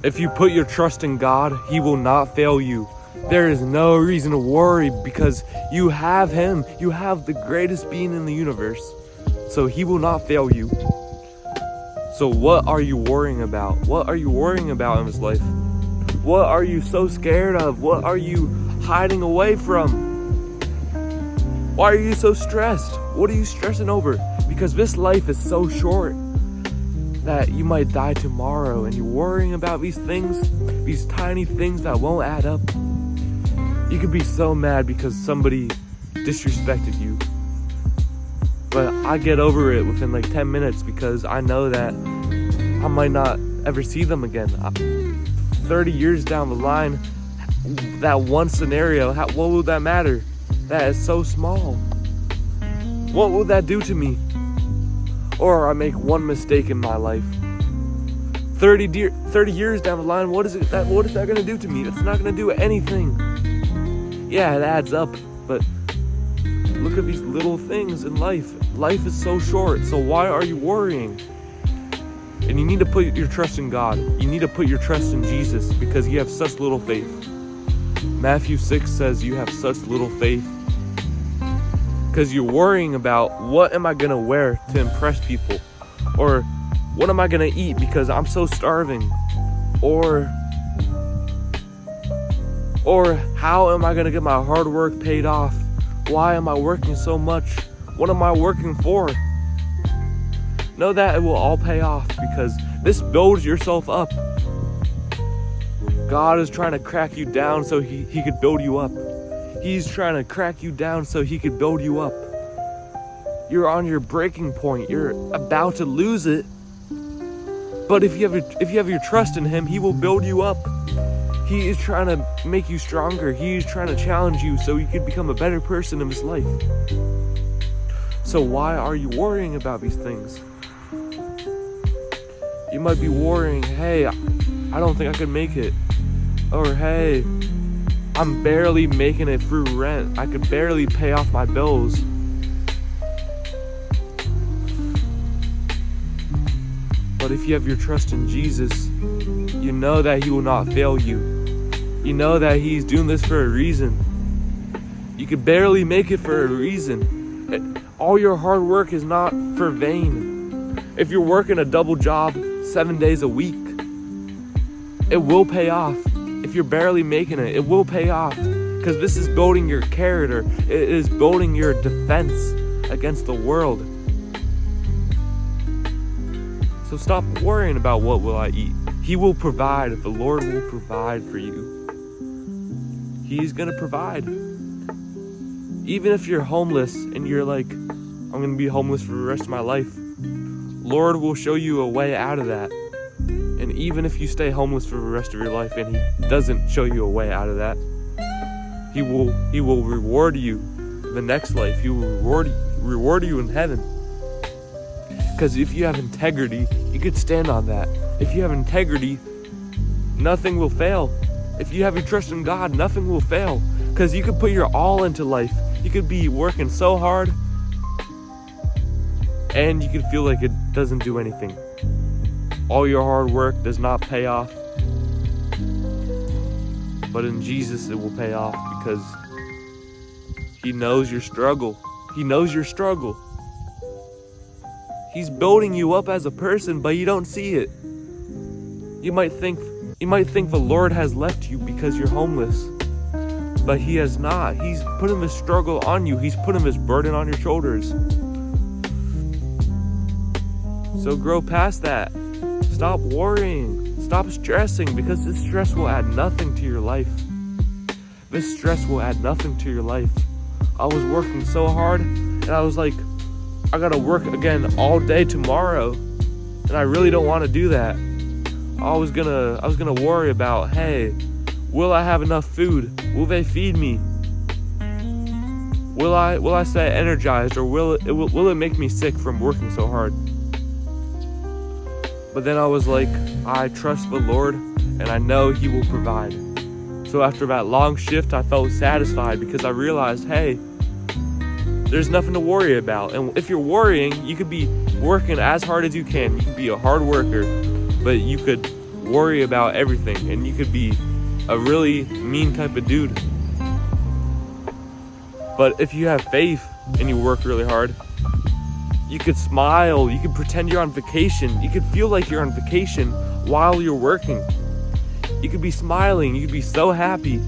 If you put your trust in God, He will not fail you. There is no reason to worry because you have Him. You have the greatest being in the universe. So He will not fail you. So what are you worrying about? What are you worrying about in this life? What are you so scared of? What are you hiding away from? Why are you so stressed? What are you stressing over? Because this life is so short that you might die tomorrow, and you're worrying about these things, these tiny things that won't add up. You could be so mad because somebody disrespected you. But I get over it within like 10 minutes because I know that I might not ever see them again. 30 years down the line, that one scenario, what will that matter? That is so small. What will that do to me? Or I make one mistake in my life. 30 years down the line, what is that going to do to me? It's not going to do anything. Yeah, it adds up, but look at these little things in life. Life is so short, so why are you worrying? And you need to put your trust in God. You need to put your trust in Jesus because you have such little faith. Matthew 6 says you have such little faith because you're worrying about what am I going to wear to impress people, or what am I going to eat because I'm so starving, or how am I going to get my hard work paid off? Why am I working so much? What am I working for? Know that it will all pay off because this builds yourself up. God is trying to crack you down so he could build you up. He's trying to crack you down so He could build you up. You're on your breaking point. You're about to lose it. But if you have your trust in Him, He will build you up. He is trying to make you stronger. He is trying to challenge you so you can become a better person in this life. So why are you worrying about these things? You might be worrying, hey, I don't think I could make it. Or hey, I'm barely making it through rent. I could barely pay off my bills. But if you have your trust in Jesus, you know that He will not fail you. You know that He's doing this for a reason. You could barely make it for a reason. All your hard work is not for vain. If you're working a double job 7 days a week, it will pay off. If you're barely making it, it will pay off. Because this is building your character. It is building your defense against the world. So stop worrying about what will I eat. He will provide. The Lord will provide for you. He's going to provide. Even if you're homeless and you're like, I'm going to be homeless for the rest of my life, Lord will show you a way out of that. And even if you stay homeless for the rest of your life and He doesn't show you a way out of that, He will reward you in the next life. He will reward you in heaven. Because if you have integrity, you could stand on that. If you have integrity, nothing will fail. If you have your trust in God, nothing will fail. Because you could put your all into life. You could be working so hard, and you could feel like it doesn't do anything. All your hard work does not pay off. But in Jesus, it will pay off because He knows your struggle. He knows your struggle. He's building you up as a person, but you don't see it. You might think the Lord has left you because you're homeless. But He has not. He's putting the struggle on you. He's putting this burden on your shoulders. So grow past that. Stop worrying. Stop stressing, because this stress will add nothing to your life. This stress will add nothing to your life. I was working so hard, and I was like, I gotta work again all day tomorrow, and I really don't want to do that. I was gonna worry about, hey, will I have enough food? Will they feed me? Will I stay energized, or will it make me sick from working so hard? But then I was like, I trust the Lord, and I know He will provide. So after that long shift, I felt satisfied because I realized, hey, there's nothing to worry about. And if you're worrying, you could be working as hard as you can. You could be a hard worker, but you could worry about everything, and you could be a really mean type of dude. But if you have faith and you work really hard, you could smile, you could pretend you're on vacation, you could feel like you're on vacation while you're working. You could be smiling, you could be so happy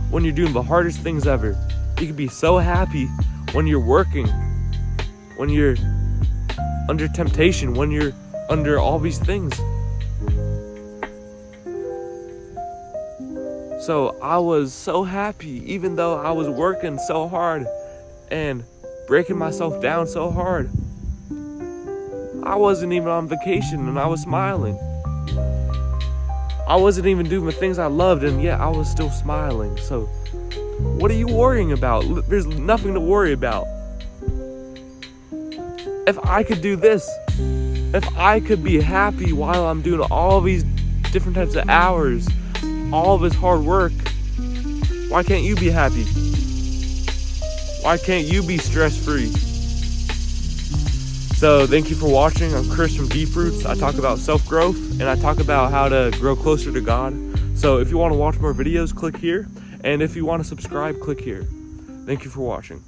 when you're doing the hardest things ever. You could be so happy when you're working, when you're under temptation, when you're under all these things. So I was so happy, even though I was working so hard and breaking myself down so hard. I wasn't even on vacation and I was smiling. I wasn't even doing the things I loved, and yet I was still smiling. So what are you worrying about? There's nothing to worry about. If I could do this, if I could be happy while I'm doing all these different types of hours, all this hard work, why can't you be happy? Why can't you be stress-free? So thank you for watching. I'm Chris from Deep Roots. I talk about self-growth and I talk about how to grow closer to God. So if you want to watch more videos, click here. And if you want to subscribe, click here. Thank you for watching.